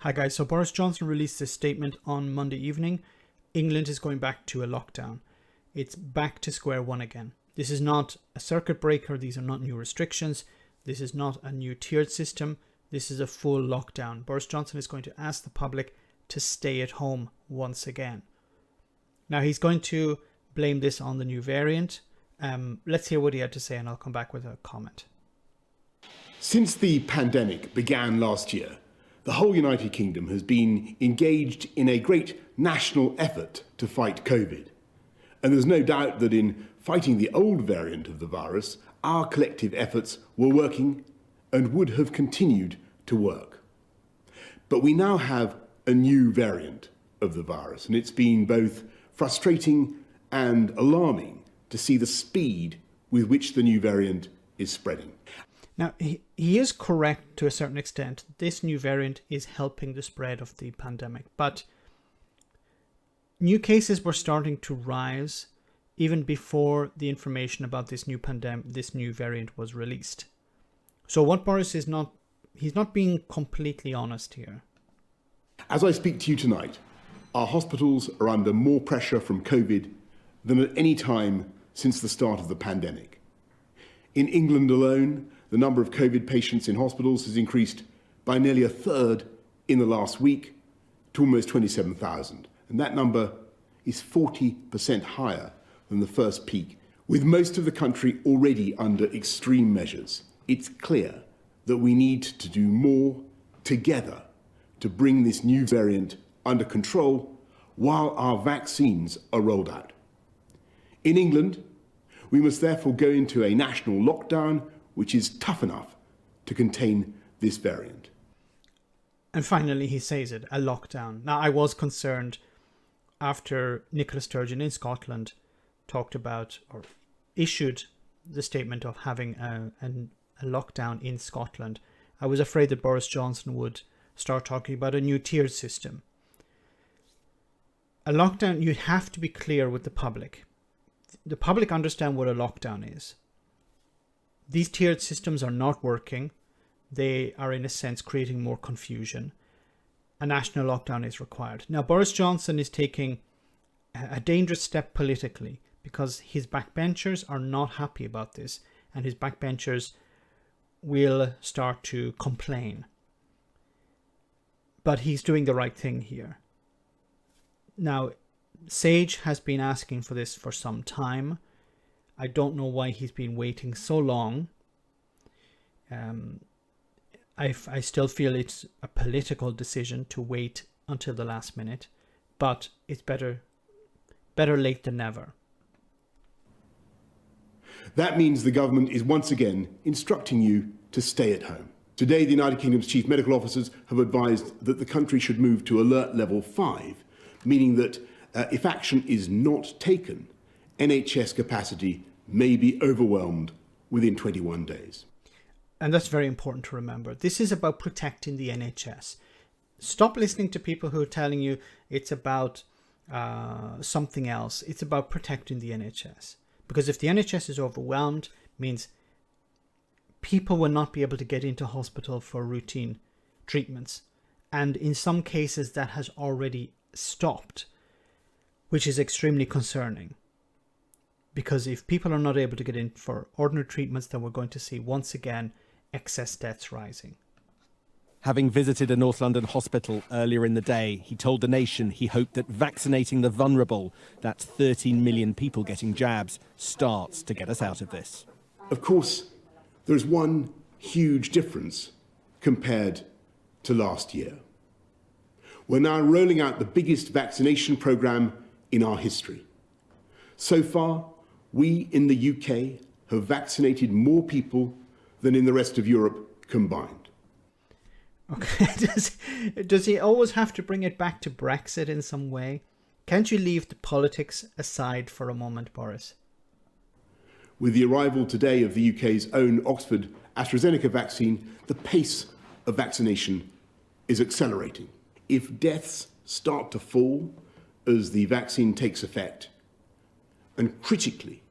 Hi guys, so Boris Johnson released this statement on Monday evening. England is going back to a lockdown. It's back to square one again. This is not a circuit breaker. These are not new restrictions. This is not a new tiered system. This is a full lockdown. Boris Johnson is going to ask the public to stay at home once again. Now he's going to blame this on the new variant. Let's hear what he had to say and I'll come back with a comment. Since the pandemic began last year, the whole United Kingdom has been engaged in a great national effort to fight COVID. And there's no doubt that in fighting the old variant of the virus, our collective efforts were working and would have continued to work. But we now have a new variant of the virus, and it's been both frustrating and alarming to see the speed with which the new variant is spreading. Now, he is correct to a certain extent. This new variant is helping the spread of the pandemic, but new cases were starting to rise even before the information about this new variant was released. So what Boris is not, he's not being completely honest here. As I speak to you tonight, our hospitals are under more pressure from COVID than at any time since the start of the pandemic. In England alone, the number of COVID patients in hospitals has increased by nearly a third in the last week to almost 27,000. And that number is 40% higher than the first peak, with most of the country already under extreme measures. It's clear that we need to do more together to bring this new variant under control while our vaccines are rolled out. In England, we must therefore go into a national lockdown which is tough enough to contain this variant. And finally, he says it, a lockdown. Now, I was concerned after Nicola Sturgeon in Scotland talked about or issued the statement of having a lockdown in Scotland. I was afraid that Boris Johnson would start talking about a new tiered system. A lockdown, you have to be clear with the public. The public understand what a lockdown is. These tiered systems are not working. They are, in a sense, creating more confusion. A national lockdown is required. Now, Boris Johnson is taking a dangerous step politically because his backbenchers are not happy about this, and his backbenchers will start to complain. But he's doing the right thing here. Now, Sage has been asking for this for some time. I don't know why he's been waiting so long. I still feel it's a political decision to wait until the last minute, but it's better late than never. That means the government is once again instructing you to stay at home. Today, the United Kingdom's chief medical officers have advised that the country should move to alert level 5, meaning that if action is not taken, NHS capacity may be overwhelmed within 21 days. And that's very important to remember. This is about protecting the NHS. Stop listening to people who are telling you it's about something else. It's about protecting the NHS. Because if the NHS is overwhelmed, it means people will not be able to get into hospital for routine treatments. And in some cases that has already stopped, which is extremely concerning. Because if people are not able to get in for ordinary treatments, then we're going to see once again excess deaths rising. Having visited a North London hospital earlier in the day, he told the nation he hoped that vaccinating the vulnerable, that's 13 million people getting jabs, starts to get us out of this. Of course, there's one huge difference compared to last year. We're now rolling out the biggest vaccination programme in our history. So far, we in the UK have vaccinated more people than in the rest of Europe combined. Okay, does he always have to bring it back to Brexit in some way? Can't you leave the politics aside for a moment, Boris? With the arrival today of the UK's own Oxford AstraZeneca vaccine, the pace of vaccination is accelerating. If deaths start to fall as the vaccine takes effect, and critically,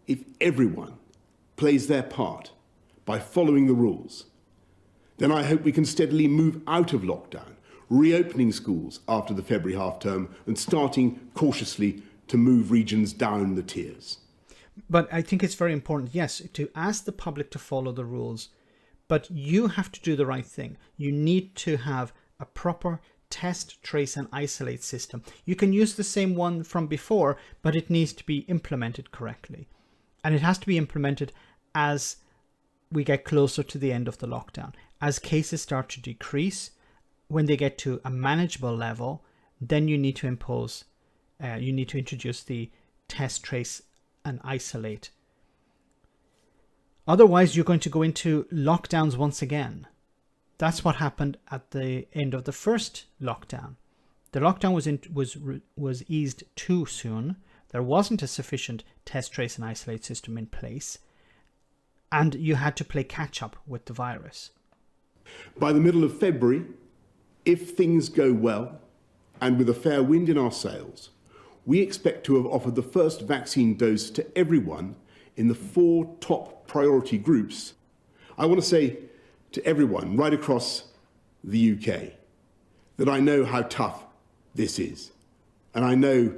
if everyone plays their part by following the rules, then I hope we can steadily move out of lockdown reopening schools after the February half-term and starting cautiously to move regions down the tiers. But I think it's very important, yes, to ask the public to follow the rules, but you have to do the right thing. You need to have a proper test, trace and isolate system. You can use the same one from before, but it needs to be implemented correctly. And it has to be implemented as we get closer to the end of the lockdown. As cases start to decrease, when they get to a manageable level, then you need to introduce the test, trace and isolate. Otherwise, you're going to go into lockdowns once again. That's what happened at the end of the first lockdown. The lockdown was eased too soon. There wasn't a sufficient test, trace and isolate system in place, and you had to play catch up with the virus. By the middle of February, if things go well and with a fair wind in our sails, we expect to have offered the first vaccine dose to everyone in the 4 top priority groups. I want to say to everyone right across the UK that I know how tough this is, and I know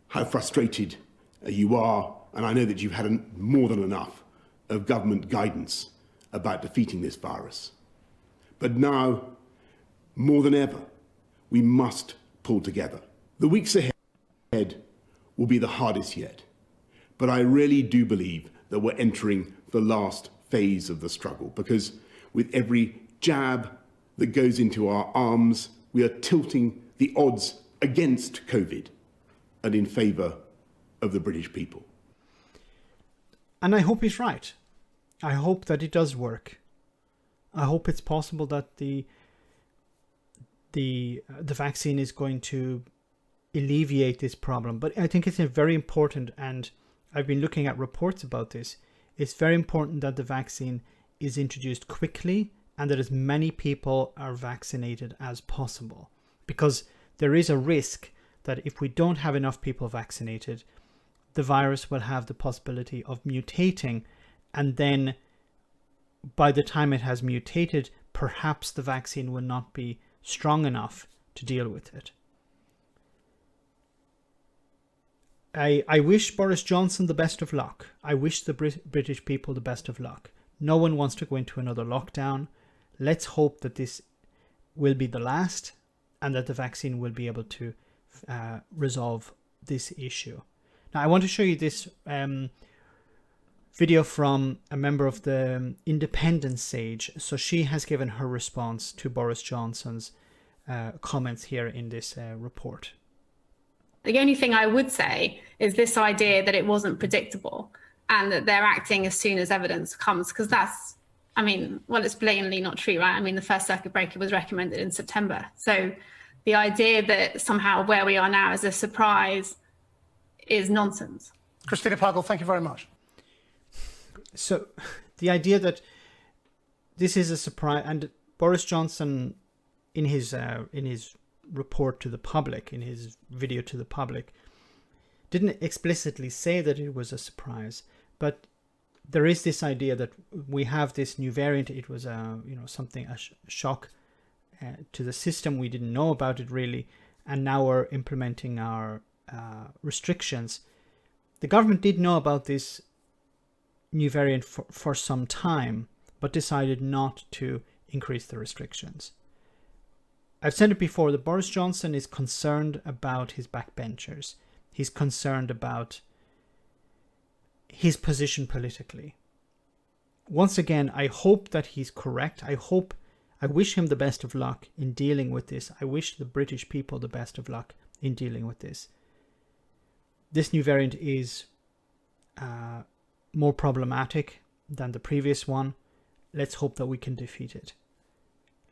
how frustrated you are, and I know that you've had more than enough of government guidance about defeating this virus. But now, more than ever, we must pull together. The weeks ahead will be the hardest yet, but I really do believe that we're entering the last phase of the struggle, because with every jab that goes into our arms, we are tilting the odds against COVID and in favour of the British people. And I hope he's right. I hope that it does work. I hope it's possible that the vaccine is going to alleviate this problem. But I think it's very important, and I've been looking at reports about this. It's very important that the vaccine is introduced quickly and that as many people are vaccinated as possible, because there is a risk that if we don't have enough people vaccinated, the virus will have the possibility of mutating, and then by the time it has mutated, perhaps the vaccine will not be strong enough to deal with it. I wish Boris Johnson the best of luck. I wish the British people the best of luck. No one wants to go into another lockdown. Let's hope that this will be the last and that the vaccine will be able to resolve this issue. Now, I want to show you this video from a member of the Independent Sage. So she has given her response to Boris Johnson's comments here in this report. The only thing I would say is this idea that it wasn't predictable and that they're acting as soon as evidence comes, because that's, I mean, well, it's blatantly not true, right? I mean, the first circuit breaker was recommended in September. So the idea that somehow where we are now is a surprise is nonsense. Christina Pagel, thank you very much. So the idea that this is a surprise, and Boris Johnson in his report to the public, in his video to the public, didn't explicitly say that it was a surprise, but there is this idea that we have this new variant. It was a shock to the system. We didn't know about it really, and now we're implementing our restrictions. The government did know about this new variant for some time, but decided not to increase the restrictions. I've said it before that Boris Johnson is concerned about his backbenchers. He's concerned about his position politically. Once again, I hope that he's correct. I wish him the best of luck in dealing with this. I wish the British people the best of luck in dealing with this. This new variant is more problematic than the previous one. Let's hope that we can defeat it.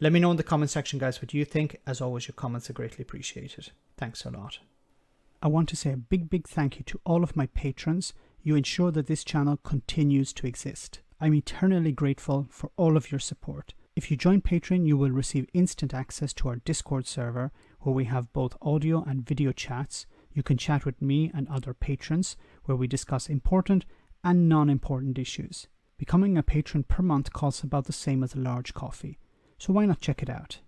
Let me know in the comment section, guys, what you think. As always, your comments are greatly appreciated. Thanks a lot. I want to say a big thank you to all of my patrons. You ensure that this channel continues to exist. I'm eternally grateful for all of your support. If you join Patreon, you will receive instant access to our Discord server, where we have both audio and video chats. You can chat with me and other patrons, where we discuss important and non-important issues. Becoming a patron per month costs about the same as a large coffee, so why not check it out?